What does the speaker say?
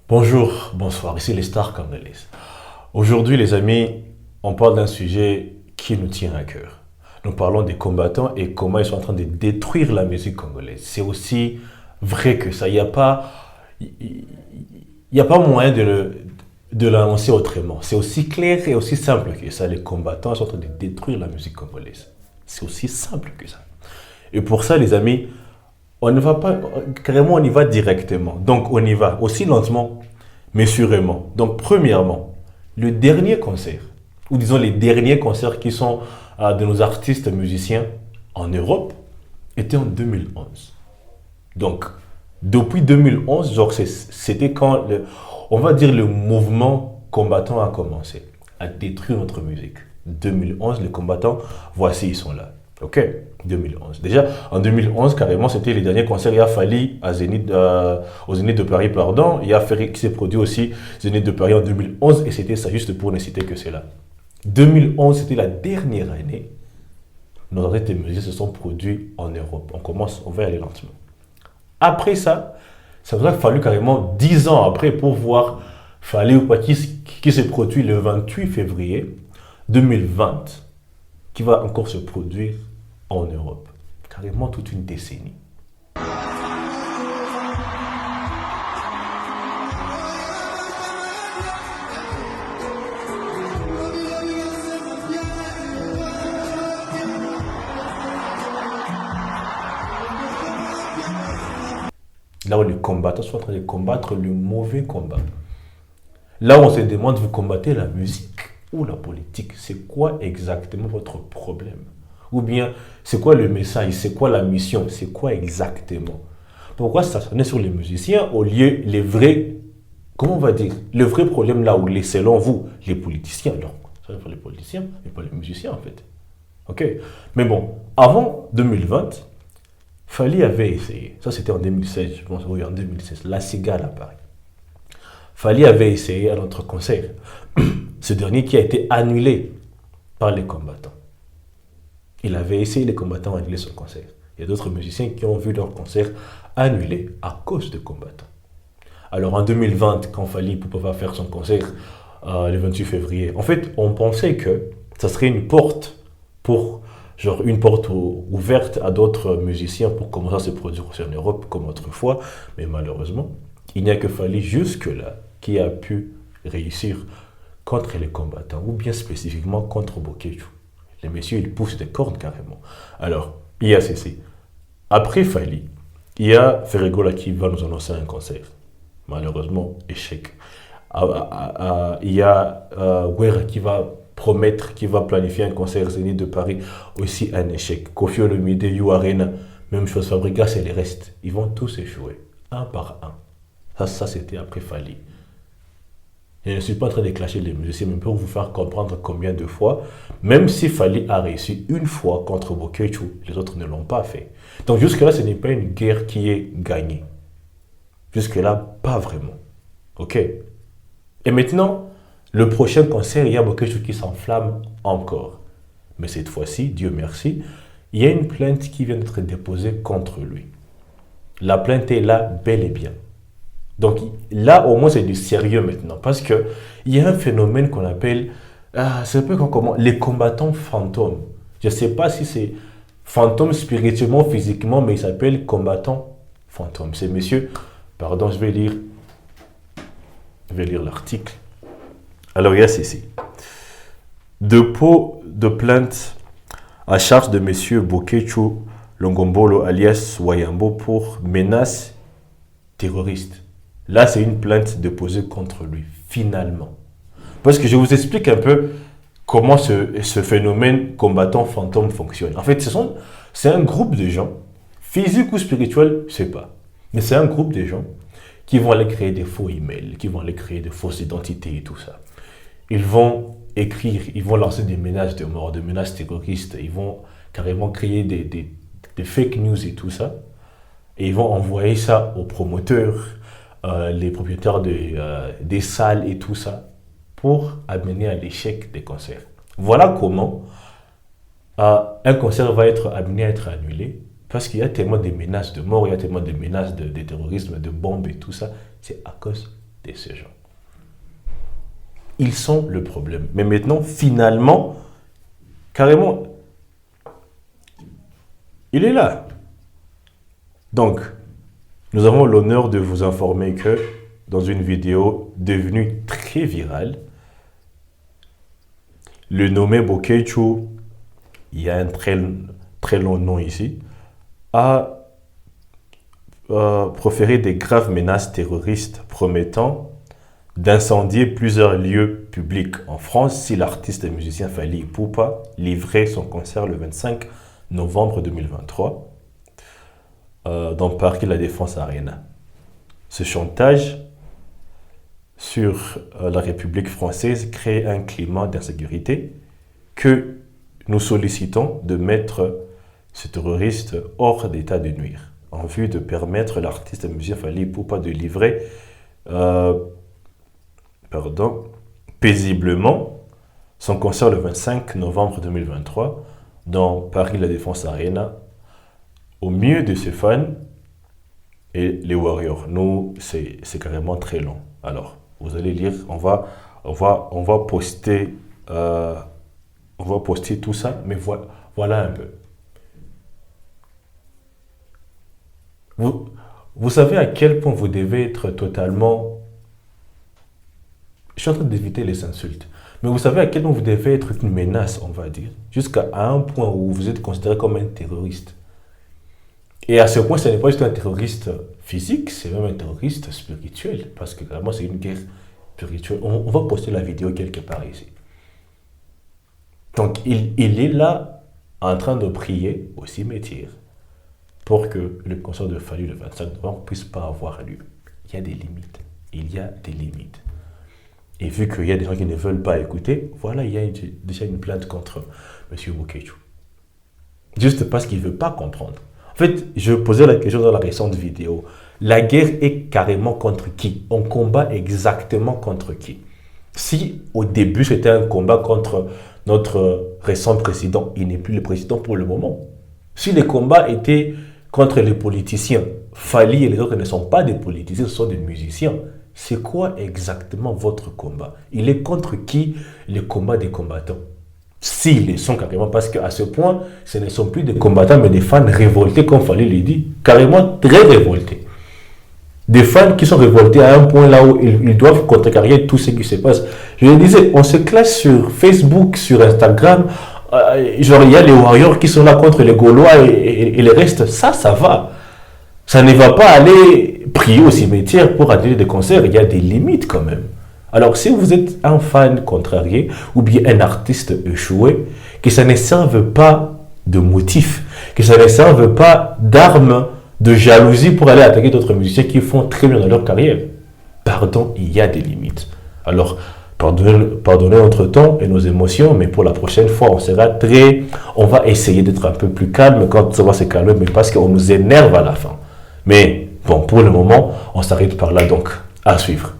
Bonjour, bonsoir, ici les stars congolaises. Aujourd'hui, les amis, on parle d'un sujet qui nous tient à cœur. Nous parlons des combattants et comment ils sont en train de détruire la musique congolaise. C'est aussi vrai que ça. Il y a pas moyen de l'annoncer autrement. C'est aussi clair et aussi simple que ça. Les combattants sont en train de détruire la musique congolaise. C'est aussi simple que ça. Et pour ça, les amis, on ne va pas, carrément, on y va directement. Donc, on y va aussi lentement, mais sûrement. Donc, premièrement, le dernier concert, ou disons les derniers concerts qui sont de nos artistes musiciens en Europe, étaient en 2011. Donc, depuis 2011, genre, c'était quand, on va dire, le mouvement combattant a commencé à détruire notre musique. 2011, les combattants, voici, ils sont là. Ok, 2011. Déjà, en 2011, carrément, c'était les derniers concerts. Il y a Fali au Zénith de Paris, pardon. Il y a Ferry qui s'est produit aussi Zénith de Paris en 2011. Et c'était ça, juste pour ne citer que cela. 2011, c'était la dernière année. Nos artistes de musique se sont produits en Europe. On va y aller lentement. Après ça, ça nous a fallu carrément 10 ans après pour voir Fali qui s'est produit le 28 février 2020, qui va encore se produire en Europe. Carrément toute une décennie. Là où les combattants sont en train de combattre le mauvais combat. Là où on se demande, vous combattez la musique ou la politique? C'est quoi exactement votre problème? Ou bien, c'est quoi le message? C'est quoi la mission? C'est quoi exactement? Pourquoi s'acharner sur les musiciens au lieu les vrais, comment on va dire, le vrai problème là où selon vous, les politiciens, non, ça veut pas les politiciens, mais pas les musiciens en fait. Ok? Mais bon, avant 2020, Fali avait essayé, ça c'était en 2016, je pense, oui, en 2016, La Cigale à Paris. Fali avait essayé à notre concert. Ce dernier qui a été annulé par les combattants. Il avait essayé, les combattants ont annulé son concert. Il y a d'autres musiciens qui ont vu leur concert annulé à cause des combattants. Alors en 2020, quand Fali pouvait faire son concert le 28 février, en fait, on pensait que ça serait une porte pour, genre une porte ouverte à d'autres musiciens pour commencer à se produire aussi en Europe comme autrefois. Mais malheureusement, il n'y a que Fali jusque-là qui a pu réussir contre les combattants, ou bien spécifiquement contre Bokeju. Les messieurs, ils poussent des cornes carrément. Alors, il y a ceci. Après Fali, il y a Ferregola qui va nous annoncer un concert. Malheureusement, échec. Il y a Wera qui va promettre, qui va planifier un concert Zénith de Paris, aussi un échec. Kofi Olomide, You Arena, même chose, Fabregas et les restes. Ils vont tous échouer, un par un. Ça c'était après Fali. Je ne suis pas en train de clasher les musiciens, mais pour vous faire comprendre combien de fois, même si Fali a réussi une fois contre Bokeju, les autres ne l'ont pas fait. Donc jusque-là, ce n'est pas une guerre qui est gagnée. Jusque-là, pas vraiment. Ok? Et maintenant, le prochain concert, il y a Bokeju qui s'enflamme encore. Mais cette fois-ci, Dieu merci, il y a une plainte qui vient d'être déposée contre lui. La plainte est là, bel et bien. Donc là, au moins, c'est du sérieux maintenant. Parce qu'il y a un phénomène qu'on appelle, c'est un peu comme comment, les combattants fantômes. Je ne sais pas si c'est fantôme spirituellement, physiquement, mais il s'appelle combattant fantôme. C'est monsieur, pardon, je vais lire l'article. Alors, il y a ceci. Dépôt de plainte à charge de monsieur Bokeju Longombolo alias Wayambo pour menace terroriste. Là, c'est une plainte déposée contre lui, finalement. Parce que je vous explique un peu comment ce phénomène combattant fantôme fonctionne. En fait, c'est un groupe de gens, physique ou spirituel, je ne sais pas. Mais c'est un groupe de gens qui vont aller créer des faux emails, qui vont aller créer des fausses identités et tout ça. Ils vont écrire, ils vont lancer des menaces de mort, des menaces terroristes, ils vont carrément créer des fake news et tout ça. Et ils vont envoyer ça aux promoteurs, les propriétaires des salles et tout ça, pour amener à l'échec des concerts. Voilà comment un concert va être amené à être annulé, parce qu'il y a tellement de menaces de mort, il y a tellement de menaces de terrorisme, de bombes et tout ça. C'est à cause de ces gens. Ils sont le problème. Mais maintenant, finalement, carrément, il est là. Donc, nous avons l'honneur de vous informer que dans une vidéo devenue très virale, le nommé Bokechu, il y a un très long nom ici, a proféré des graves menaces terroristes promettant d'incendier plusieurs lieux publics en France si l'artiste et musicien Fally Ipupa livrait son concert le 25 novembre 2023 dans Paris La Défense Arena. Ce chantage sur la République française crée un climat d'insécurité que nous sollicitons de mettre ce terroriste hors d'état de nuire en vue de permettre l'artiste et musicien Fally Ipupa de livrer paisiblement son concert le 25 novembre 2023 dans Paris La Défense Arena au milieu de ses fans et les Warriors. Nous, c'est carrément très long. Alors, vous allez lire, on va poster tout ça, mais voilà un peu. Vous savez à quel point vous devez être totalement... Je suis en train d'éviter les insultes. Mais vous savez à quel point vous devez être une menace, on va dire, jusqu'à un point où vous êtes considéré comme un terroriste. Et à ce point, ce n'est pas juste un terroriste physique, c'est même un terroriste spirituel, parce que vraiment, c'est une guerre spirituelle. On va poster la vidéo quelque part ici. Donc, il est là, en train de prier au cimetière, pour que le concert de Fally le 25 novembre ne puisse pas avoir lieu. Il y a des limites. Il y a des limites. Et vu qu'il y a des gens qui ne veulent pas écouter, voilà, il y a déjà une plainte contre M. Bokechu. Juste parce qu'il ne veut pas comprendre. En fait, je posais la question dans la récente vidéo. La guerre est carrément contre qui? On combat exactement contre qui? Si au début c'était un combat contre notre récent président, il n'est plus le président pour le moment. Si les combats étaient contre les politiciens, Fally et les autres ne sont pas des politiciens, ce sont des musiciens. C'est quoi exactement votre combat? Il est contre qui le combat des combattants? S'ils le sont carrément, parce qu'à ce point, ce ne sont plus des combattants, mais des fans révoltés, comme Fally le dit, carrément très révoltés. Des fans qui sont révoltés à un point là où ils doivent contrecarrer tout ce qui se passe. Je le disais, on se classe sur Facebook, sur Instagram, genre il y a les Warriors qui sont là contre les Gaulois et le reste, ça va. Ça ne va pas aller prier au cimetière pour annuler des concerts, il y a des limites quand même. Alors si vous êtes un fan contrarié ou bien un artiste échoué, que ça ne serve pas de motif, que ça ne serve pas d'arme de jalousie pour aller attaquer d'autres musiciens qui font très bien dans leur carrière. Pardon, il y a des limites. Alors, pardonnez notre temps et nos émotions, mais pour la prochaine fois, on va essayer d'être un peu plus calme quand ça va se calmer, mais parce qu'on nous énerve à la fin. Mais bon, pour le moment, on s'arrête par là, donc à suivre.